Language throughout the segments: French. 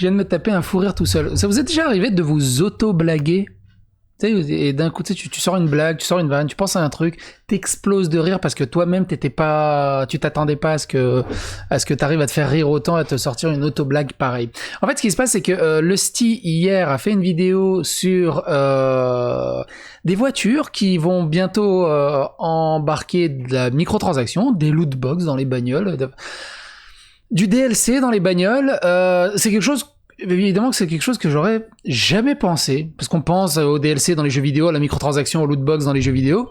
Je viens de me taper un fou rire tout seul. Ça vous est déjà arrivé de vous auto-blaguer? Tu sais, et d'un coup, tu sors une blague, tu sors une vanne, tu penses à un truc, t'exploses de rire parce que toi-même, tu t'attendais pas à ce que t'arrives à te faire rire autant, à te sortir une auto-blague pareille. En fait, ce qui se passe, c'est que Lusty, hier, a fait une vidéo sur des voitures qui vont bientôt embarquer de la microtransaction, des loot box dans les bagnoles, du DLC dans les bagnoles. C'est quelque chose... Évidemment que c'est quelque chose que j'aurais jamais pensé, parce qu'on pense au DLC dans les jeux vidéo, à la microtransaction, au lootbox dans les jeux vidéo.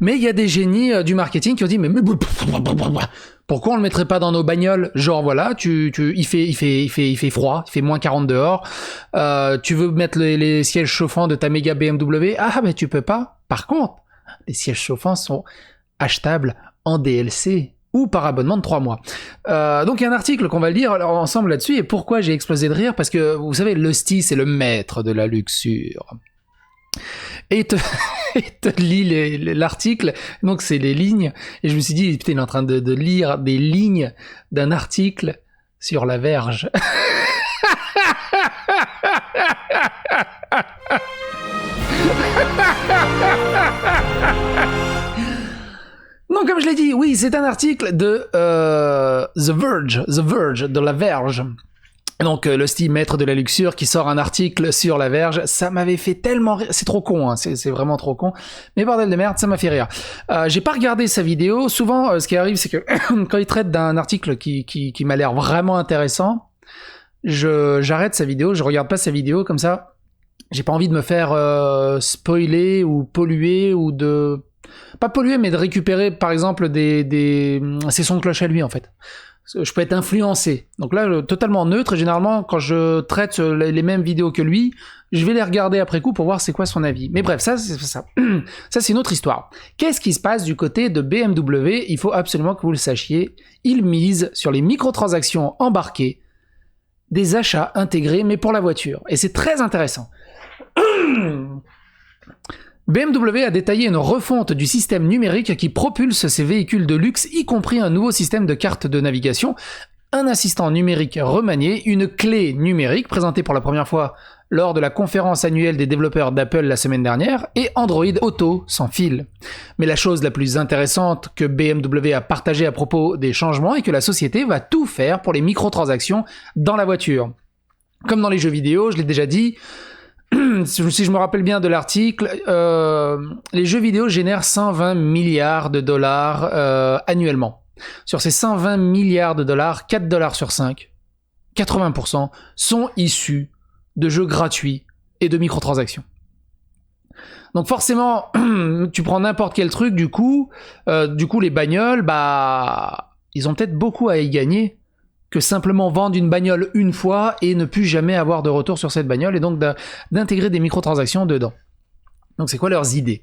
Mais il y a des génies du marketing qui ont dit mais pourquoi on le mettrait pas dans nos bagnoles? Genre voilà, il fait froid, il fait moins 40 dehors. Tu veux mettre les sièges chauffants de ta méga BMW? Ah mais tu peux pas. Par contre, les sièges chauffants sont achetables en DLC. Ou par abonnement de 3 mois. Donc il y a un article qu'on va lire ensemble là-dessus, et pourquoi j'ai explosé de rire, parce que vous savez, Lusty, c'est le maître de la luxure. Et te lit l'article, donc c'est les lignes, et je me suis dit, putain, il est en train de lire des lignes d'un article sur la Verge. Donc, comme je l'ai dit, oui, c'est un article de The Verge, de La Verge. Donc, Lusty, maître de la luxure, qui sort un article sur La Verge, ça m'avait fait tellement rire. C'est trop con, hein, c'est vraiment trop con. Mais bordel de merde, ça m'a fait rire. J'ai pas regardé sa vidéo. Souvent, ce qui arrive, c'est que quand il traite d'un article qui m'a l'air vraiment intéressant, j'arrête sa vidéo, je regarde pas sa vidéo comme ça. J'ai pas envie de me faire spoiler ou polluer ou de... Pas polluer, mais de récupérer, par exemple, ses sons de cloche à lui, en fait. Je peux être influencé. Donc là, totalement neutre, et généralement, quand je traite les mêmes vidéos que lui, je vais les regarder après coup pour voir c'est quoi son avis. Mais bref, ça, c'est une autre histoire. Qu'est-ce qui se passe du côté de BMW? Il faut absolument que vous le sachiez. Ils misent sur les microtransactions embarquées, des achats intégrés, mais pour la voiture. Et c'est très intéressant. BMW a détaillé une refonte du système numérique qui propulse ses véhicules de luxe, y compris un nouveau système de carte de navigation, un assistant numérique remanié, une clé numérique présentée pour la première fois lors de la conférence annuelle des développeurs d'Apple la semaine dernière, et Android Auto sans fil. Mais la chose la plus intéressante que BMW a partagée à propos des changements est que la société va tout faire pour les microtransactions dans la voiture. Comme dans les jeux vidéo, je l'ai déjà dit, si je me rappelle bien de l'article, les jeux vidéo génèrent 120 milliards de dollars annuellement. Sur ces 120 milliards de dollars, 4 dollars sur 5, 80%, sont issus de jeux gratuits et de microtransactions. Donc forcément, tu prends n'importe quel truc, du coup les bagnoles, ils ont peut-être beaucoup à y gagner que simplement vendre une bagnole une fois et ne plus jamais avoir de retour sur cette bagnole, et donc d'intégrer des microtransactions dedans. Donc c'est quoi leurs idées?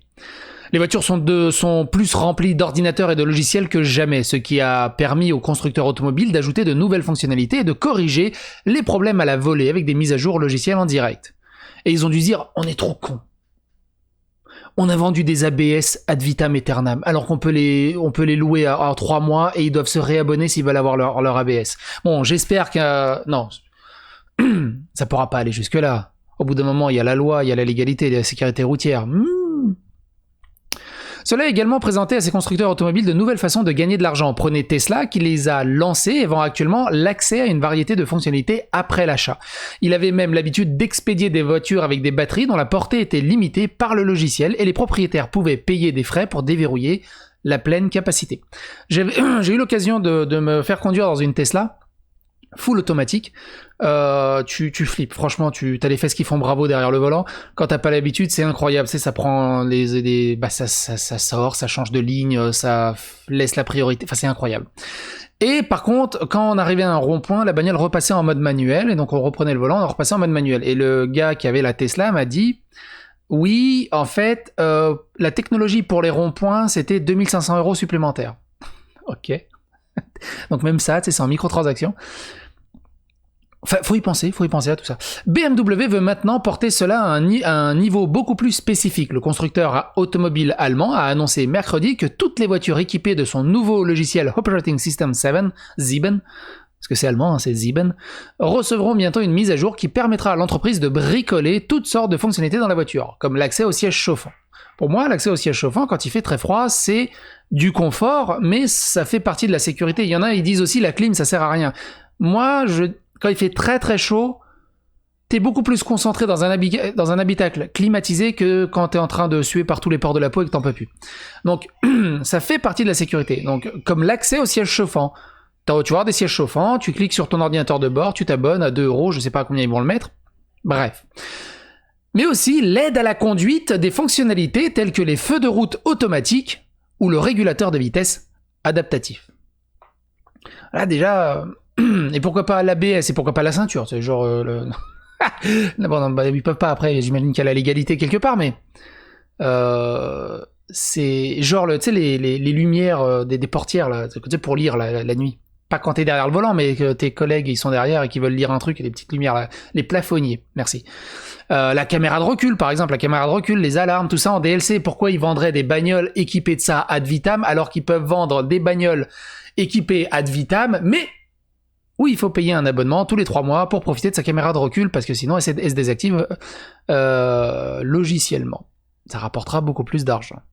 Les voitures sont plus remplies d'ordinateurs et de logiciels que jamais, ce qui a permis aux constructeurs automobiles d'ajouter de nouvelles fonctionnalités et de corriger les problèmes à la volée avec des mises à jour logicielles en direct. Et ils ont dû dire, on est trop cons. On a vendu des ABS ad vitam aeternam, alors qu'on peut les louer en 3 mois et ils doivent se réabonner s'ils veulent avoir leur ABS. Bon, j'espère que... non, ça pourra pas aller jusque-là. Au bout d'un moment, il y a la loi, il y a la légalité, il y a la sécurité routière. Cela a également présenté à ces constructeurs automobiles de nouvelles façons de gagner de l'argent. Prenez Tesla, qui les a lancés et vend actuellement l'accès à une variété de fonctionnalités après l'achat. Il avait même l'habitude d'expédier des voitures avec des batteries dont la portée était limitée par le logiciel, et les propriétaires pouvaient payer des frais pour déverrouiller la pleine capacité. J'ai eu l'occasion de me faire conduire dans une Tesla full automatique. Tu flippes, franchement, t'as les fesses qui font bravo derrière le volant. Quand t'as pas l'habitude, c'est incroyable, ça prend ça sort, ça change de ligne, ça laisse la priorité, enfin c'est incroyable. Et par contre, quand on arrivait à un rond-point, la bagnole repassait en mode manuel, et donc on reprenait le volant, on repassait en mode manuel. Et le gars qui avait la Tesla m'a dit, oui, en fait, la technologie pour les ronds-points, c'était 2500 € supplémentaires. Ok. Donc même ça, c'est en microtransaction. Enfin, faut y penser à tout ça. BMW veut maintenant porter cela à un niveau beaucoup plus spécifique. Le constructeur automobile allemand a annoncé mercredi que toutes les voitures équipées de son nouveau logiciel Operating System 7, parce que c'est allemand, hein, c'est Sieben, recevront bientôt une mise à jour qui permettra à l'entreprise de bricoler toutes sortes de fonctionnalités dans la voiture, comme l'accès au siège chauffant. Pour moi, l'accès au siège chauffant, quand il fait très froid, c'est du confort, mais ça fait partie de la sécurité. Il y en a, ils disent aussi la clim, ça sert à rien. Moi, quand il fait très très chaud, t'es beaucoup plus concentré dans un habitacle climatisé que quand t'es en train de suer par tous les pores de la peau et que t'en peux plus. Donc, ça fait partie de la sécurité. Donc, comme l'accès au siège chauffant. Tu vas avoir des sièges chauffants, tu cliques sur ton ordinateur de bord, tu t'abonnes à 2 €, je sais pas à combien ils vont le mettre. Bref. Mais aussi l'aide à la conduite des fonctionnalités telles que les feux de route automatiques ou le régulateur de vitesse adaptatif. Là déjà, et pourquoi pas l'ABS et pourquoi pas la ceinture, c'est genre bon, ils peuvent pas après, j'imagine qu'il y a la légalité quelque part, mais c'est genre tu sais les lumières des portières là, pour lire la nuit. Pas quand t'es derrière le volant, mais que tes collègues ils sont derrière et qu'ils veulent lire un truc, et les petites lumières là, les plafonniers, merci. La caméra de recul, par exemple, les alarmes, tout ça en DLC. Pourquoi ils vendraient des bagnoles équipées de ça ad vitam alors qu'ils peuvent vendre des bagnoles équipées ad vitam, mais où il faut payer un abonnement tous les 3 mois pour profiter de sa caméra de recul, parce que sinon elle se désactive logiciellement. Ça rapportera beaucoup plus d'argent.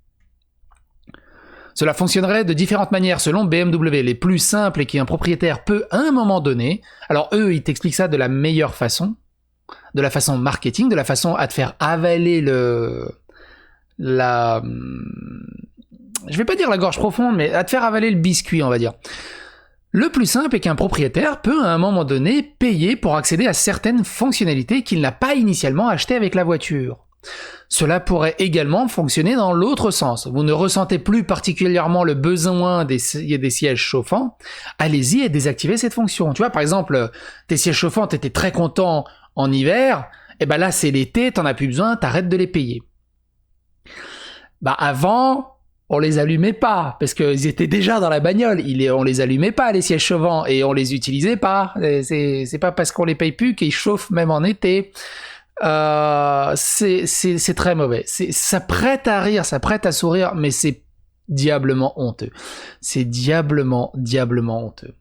Cela fonctionnerait de différentes manières selon BMW. Les plus simples et qu'un propriétaire peut à un moment donné, alors eux ils t'expliquent ça de la meilleure façon, de la façon marketing, de la façon à te faire avaler je vais pas dire la gorge profonde, mais à te faire avaler le biscuit, on va dire. Le plus simple est qu'un propriétaire peut à un moment donné payer pour accéder à certaines fonctionnalités qu'il n'a pas initialement achetées avec la voiture. Cela pourrait également fonctionner dans l'autre sens. Vous ne ressentez plus particulièrement le besoin des sièges chauffants, allez-y et désactivez cette fonction. Tu vois, par exemple, tes sièges chauffants, t'étais très content en hiver, et ben là c'est l'été, t'en as plus besoin, t'arrêtes de les payer. Bah avant, on les allumait pas, parce qu'ils étaient déjà dans la bagnole, on les allumait pas les sièges chauffants, et on les utilisait pas. C'est pas parce qu'on les paye plus qu'ils chauffent même en été. C'est très mauvais. Ça prête à rire, ça prête à sourire, mais c'est diablement honteux. C'est diablement honteux.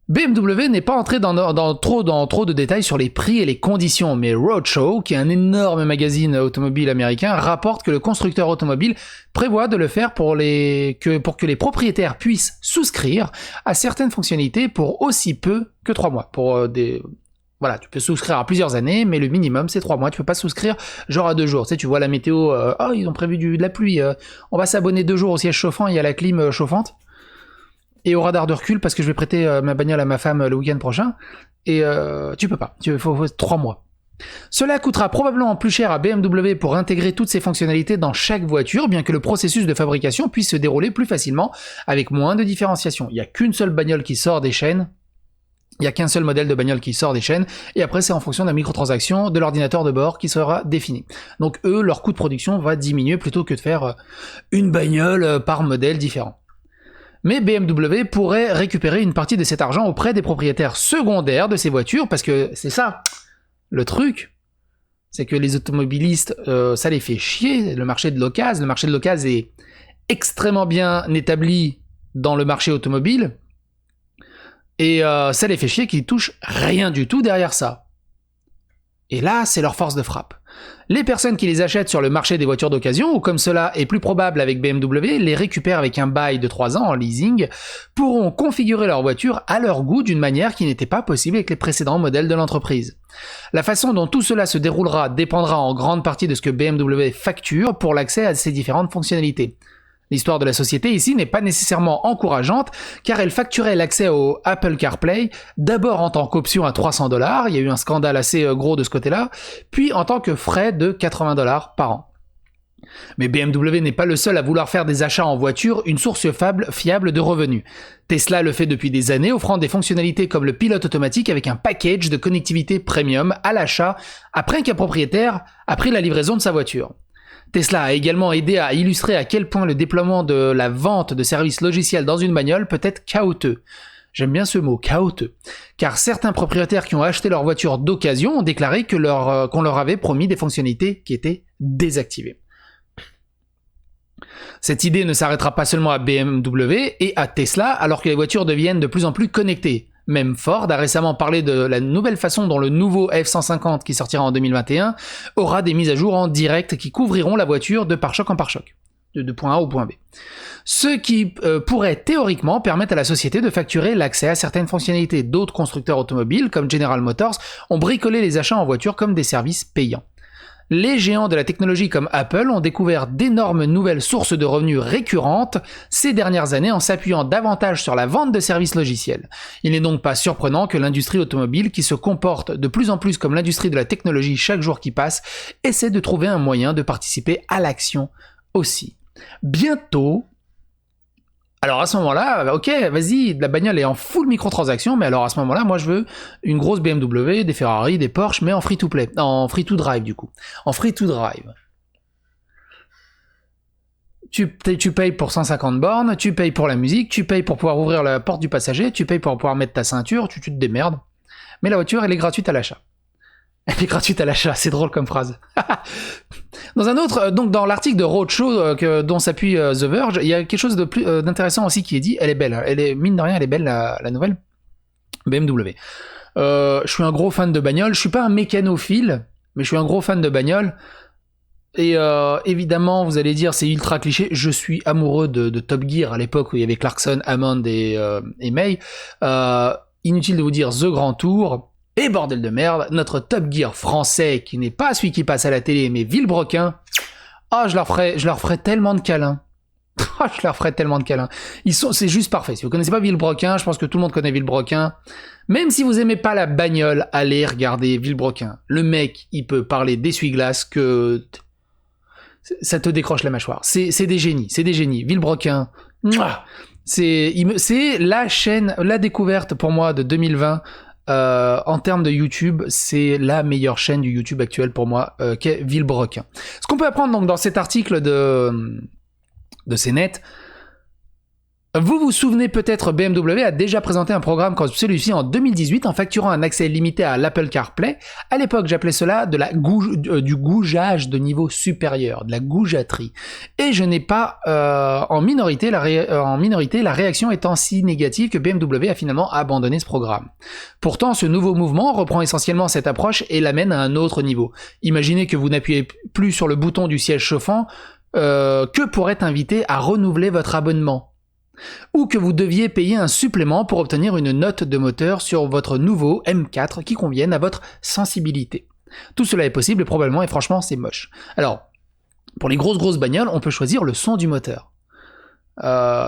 BMW n'est pas entré dans trop de détails sur les prix et les conditions, mais Roadshow, qui est un énorme magazine automobile américain, rapporte que le constructeur automobile prévoit de le faire pour que les propriétaires puissent souscrire à certaines fonctionnalités pour aussi peu que 3 mois. Voilà, tu peux souscrire à plusieurs années, mais le minimum c'est 3 mois. Tu peux pas souscrire genre à 2 jours. Tu sais, tu vois la météo, ils ont prévu de la pluie, on va s'abonner 2 jours au siège chauffant, il y a la clim chauffante. Et au radar de recul, parce que je vais prêter ma bagnole à ma femme le week-end prochain, et tu peux pas, il faut 3 mois. Cela coûtera probablement plus cher à BMW pour intégrer toutes ces fonctionnalités dans chaque voiture, bien que le processus de fabrication puisse se dérouler plus facilement, avec moins de différenciation. Il n'y a qu'une seule bagnole qui sort des chaînes, il n'y a qu'un seul modèle de bagnole qui sort des chaînes, et après c'est en fonction de la microtransaction de l'ordinateur de bord qui sera défini. Donc eux, leur coût de production va diminuer plutôt que de faire une bagnole par modèle différent. Mais BMW pourrait récupérer une partie de cet argent auprès des propriétaires secondaires de ces voitures, parce que c'est ça, le truc, c'est que les automobilistes, ça les fait chier, le marché de l'occasion est extrêmement bien établi dans le marché automobile, et ça les fait chier qu'ils touchent rien du tout derrière ça. Et là, c'est leur force de frappe. Les personnes qui les achètent sur le marché des voitures d'occasion, ou comme cela est plus probable avec BMW, les récupèrent avec un bail de 3 ans en leasing, pourront configurer leur voiture à leur goût d'une manière qui n'était pas possible avec les précédents modèles de l'entreprise. La façon dont tout cela se déroulera dépendra en grande partie de ce que BMW facture pour l'accès à ces différentes fonctionnalités. L'histoire de la société ici n'est pas nécessairement encourageante, car elle facturait l'accès au Apple CarPlay d'abord en tant qu'option à $300, il y a eu un scandale assez gros de ce côté-là, puis en tant que frais de $80 par an. Mais BMW n'est pas le seul à vouloir faire des achats en voiture une source fiable de revenus. Tesla le fait depuis des années, offrant des fonctionnalités comme le pilote automatique avec un package de connectivité premium à l'achat après qu'un propriétaire a pris la livraison de sa voiture. Tesla a également aidé à illustrer à quel point le déploiement de la vente de services logiciels dans une bagnole peut être chaotique. J'aime bien ce mot, chaotique, car certains propriétaires qui ont acheté leur voiture d'occasion ont déclaré qu'on leur avait promis des fonctionnalités qui étaient désactivées. Cette idée ne s'arrêtera pas seulement à BMW et à Tesla, alors que les voitures deviennent de plus en plus connectées. Même Ford a récemment parlé de la nouvelle façon dont le nouveau F-150 qui sortira en 2021 aura des mises à jour en direct qui couvriront la voiture de pare-choc en pare-choc, de point A au point B. Ce qui pourrait théoriquement permettre à la société de facturer l'accès à certaines fonctionnalités. D'autres constructeurs automobiles, comme General Motors, ont bricolé les achats en voiture comme des services payants. Les géants de la technologie comme Apple ont découvert d'énormes nouvelles sources de revenus récurrentes ces dernières années en s'appuyant davantage sur la vente de services logiciels. Il n'est donc pas surprenant que l'industrie automobile, qui se comporte de plus en plus comme l'industrie de la technologie chaque jour qui passe, essaie de trouver un moyen de participer à l'action aussi. Bientôt... Alors à ce moment-là, ok, vas-y, la bagnole est en full microtransactions, mais alors à ce moment-là, moi je veux une grosse BMW, des Ferrari, des Porsche, mais en free-to-play, en free-to-drive du coup. En free-to-drive. Tu payes pour 150 bornes, tu payes pour la musique, tu payes pour pouvoir ouvrir la porte du passager, tu payes pour pouvoir mettre ta ceinture, tu te démerdes. Mais la voiture, elle est gratuite à l'achat. Elle est gratuite à l'achat, c'est drôle comme phrase. Dans un autre, donc dans l'article de Roadshow dont s'appuie The Verge, il y a quelque chose de plus d'intéressant aussi qui est dit. Elle est belle, elle est mine de rien, elle est belle la nouvelle BMW. Je suis un gros fan de bagnole. Je suis pas un mécanophile, mais je suis un gros fan de bagnole. Et évidemment, vous allez dire c'est ultra cliché. Je suis amoureux de Top Gear à l'époque où il y avait Clarkson, Hammond et May. Inutile de vous dire The Grand Tour. Et bordel de merde, notre Top Gear français, qui n'est pas celui qui passe à la télé, mais Villebrequin, je leur ferai tellement de câlins. Je leur ferai tellement de câlins. C'est juste parfait. Si vous connaissez pas Villebrequin, je pense que tout le monde connaît Villebrequin. Même si vous aimez pas la bagnole, allez regarder Villebrequin. Le mec, il peut parler d'essuie-glace que ça te décroche la mâchoire. C'est des génies, Villebrequin, c'est la chaîne, la découverte pour moi de 2020. En termes de YouTube, c'est la meilleure chaîne du YouTube actuel pour moi, qu'est Villebrequin. Ce qu'on peut apprendre donc dans cet article de CNET, vous vous souvenez peut-être, BMW a déjà présenté un programme comme celui-ci en 2018 en facturant un accès limité à l'Apple CarPlay. À l'époque, j'appelais cela du gougeage de niveau supérieur, de la goujaterie. Et je n'ai pas en minorité, la réaction étant si négative que BMW a finalement abandonné ce programme. Pourtant, ce nouveau mouvement reprend essentiellement cette approche et l'amène à un autre niveau. Imaginez que vous n'appuyez plus sur le bouton du siège chauffant que pour être invité à renouveler votre abonnement. Ou que vous deviez payer un supplément pour obtenir une note de moteur sur votre nouveau M4 qui convienne à votre sensibilité. Tout cela est possible et probablement, et franchement, c'est moche. Alors, pour les grosses bagnoles, on peut choisir le son du moteur.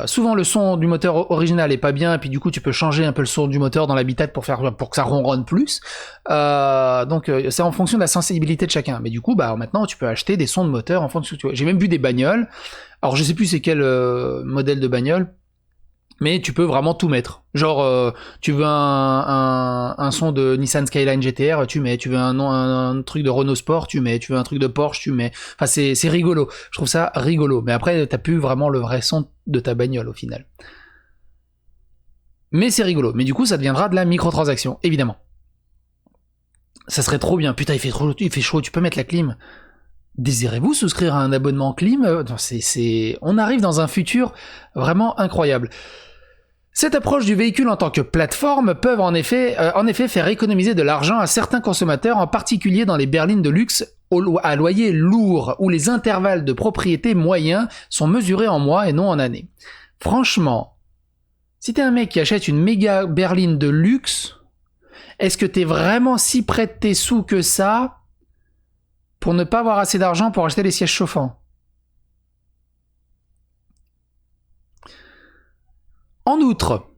Souvent le son du moteur original est pas bien et puis du coup tu peux changer un peu le son du moteur dans l'habitacle pour que ça ronronne plus. Donc c'est en fonction de la sensibilité de chacun. Mais du coup maintenant tu peux acheter des sons de moteur en fonction. J'ai même vu des bagnoles. Alors je sais plus c'est quel modèle de bagnole. Mais tu peux vraiment tout mettre. Genre, tu veux un son de Nissan Skyline GTR, tu mets. Tu veux un truc de Renault Sport, tu mets. Tu veux un truc de Porsche, tu mets. Enfin, c'est rigolo. Je trouve ça rigolo. Mais après, t'as plus vraiment le vrai son de ta bagnole au final. Mais c'est rigolo. Mais du coup, ça deviendra de la microtransaction, évidemment. Ça serait trop bien. Putain, il fait chaud. Tu peux mettre la clim. Désirez-vous souscrire à un abonnement clim ? On arrive dans un futur vraiment incroyable. Cette approche du véhicule en tant que plateforme peut en effet faire économiser de l'argent à certains consommateurs, en particulier dans les berlines de luxe à loyer lourd, où les intervalles de propriété moyens sont mesurés en mois et non en années. Franchement, si t'es un mec qui achète une méga berline de luxe, est-ce que t'es vraiment si près de tes sous que ça pour ne pas avoir assez d'argent pour acheter des sièges chauffants ? En outre,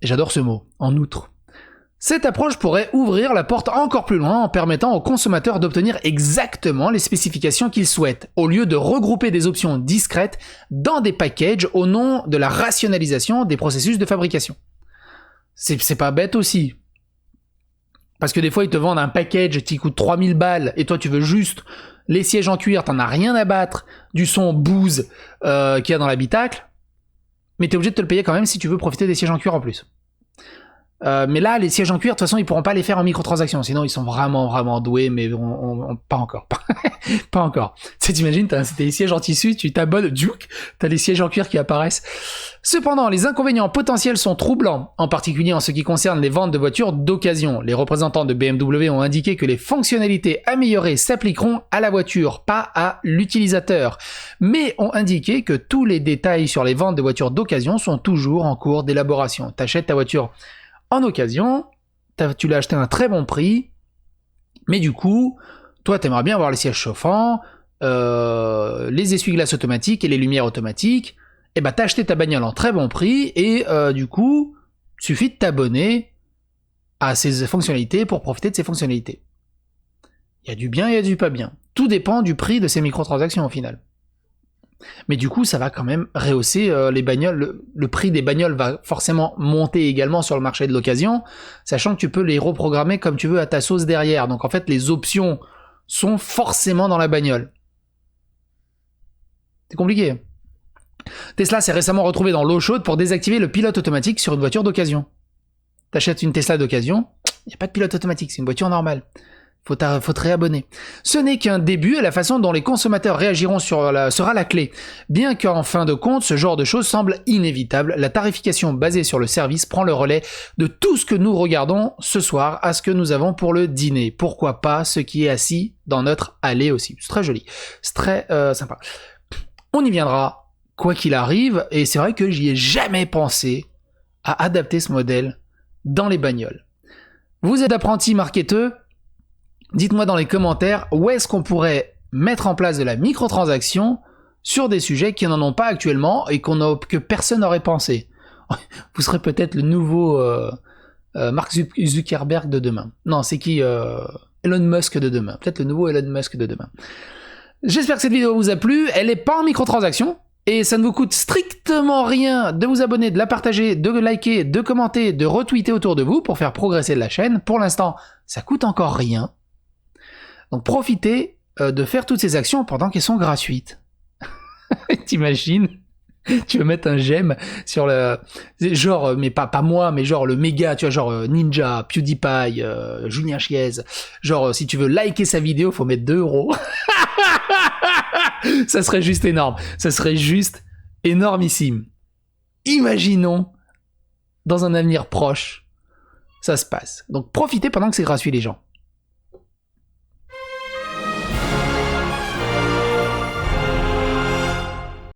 et j'adore ce mot, en outre, cette approche pourrait ouvrir la porte encore plus loin en permettant aux consommateurs d'obtenir exactement les spécifications qu'ils souhaitent, au lieu de regrouper des options discrètes dans des packages au nom de la rationalisation des processus de fabrication. C'est pas bête aussi. Parce que des fois, ils te vendent un package qui coûte 3000 balles et toi, tu veux juste les sièges en cuir, t'en as rien à battre du son bouse qu'il y a dans l'habitacle. Mais t'es obligé de te le payer quand même si tu veux profiter des sièges en cuir en plus. Mais là, les sièges en cuir, de toute façon, ils pourront pas les faire en microtransactions. Sinon, ils sont vraiment doués, mais pas encore. Pas encore. Tu sais, t'imagines, t'as des sièges en tissu, tu t'abonnes, t'as les sièges en cuir qui apparaissent. Cependant, les inconvénients potentiels sont troublants, en particulier en ce qui concerne les ventes de voitures d'occasion. Les représentants de BMW ont indiqué que les fonctionnalités améliorées s'appliqueront à la voiture, pas à l'utilisateur, mais ont indiqué que tous les détails sur les ventes de voitures d'occasion sont toujours en cours d'élaboration. T'achètes ta voiture en occasion, tu l'as acheté à un très bon prix, mais du coup, toi, t'aimerais bien avoir les sièges chauffants, les essuie-glaces automatiques et les lumières automatiques. Et bah, t'as acheté ta bagnole en très bon prix et du coup, suffit de t'abonner à ces fonctionnalités pour profiter de ces fonctionnalités. Il y a du bien et il y a du pas bien. Tout dépend du prix de ces microtransactions au final. Mais du coup, ça va quand même rehausser les bagnoles. Le prix des bagnoles va forcément monter également sur le marché de l'occasion, sachant que tu peux les reprogrammer comme tu veux à ta sauce derrière. Donc en fait, les options sont forcément dans la bagnole. C'est compliqué. Tesla s'est récemment retrouvé dans l'eau chaude pour désactiver le pilote automatique sur une voiture d'occasion. T'achètes une Tesla d'occasion, il n'y a pas de pilote automatique, c'est une voiture normale. Faut te réabonner. Ce n'est qu'un début et la façon dont les consommateurs réagiront sera la clé. Bien qu'en fin de compte, ce genre de choses semble inévitable, la tarification basée sur le service prend le relais de tout ce que nous regardons ce soir à ce que nous avons pour le dîner. Pourquoi pas ce qui est assis dans notre allée aussi. C'est très joli. C'est très sympa. On y viendra quoi qu'il arrive, et c'est vrai que j'y ai jamais pensé à adapter ce modèle dans les bagnoles. Vous êtes apprenti marketeux? Dites-moi dans les commentaires où est-ce qu'on pourrait mettre en place de la microtransaction sur des sujets qui n'en ont pas actuellement et que personne n'aurait pensé. Vous serez peut-être le nouveau Mark Zuckerberg de demain. Non, c'est qui Elon Musk de demain. Peut-être le nouveau Elon Musk de demain. J'espère que cette vidéo vous a plu. Elle n'est pas en microtransaction. Et ça ne vous coûte strictement rien de vous abonner, de la partager, de liker, de commenter, de retweeter autour de vous pour faire progresser la chaîne. Pour l'instant, ça coûte encore rien. Donc profitez de faire toutes ces actions pendant qu'elles sont gratuites. T'imagines? Tu veux mettre un j'aime sur le... Genre, mais pas moi, mais genre le méga, tu vois, genre Ninja, PewDiePie, Julien Chiez. Genre, si tu veux liker sa vidéo, faut mettre 2 €. Ça serait juste énorme. Ça serait juste énormissime. Imaginons, dans un avenir proche, ça se passe. Donc profitez pendant que c'est gratuit, les gens.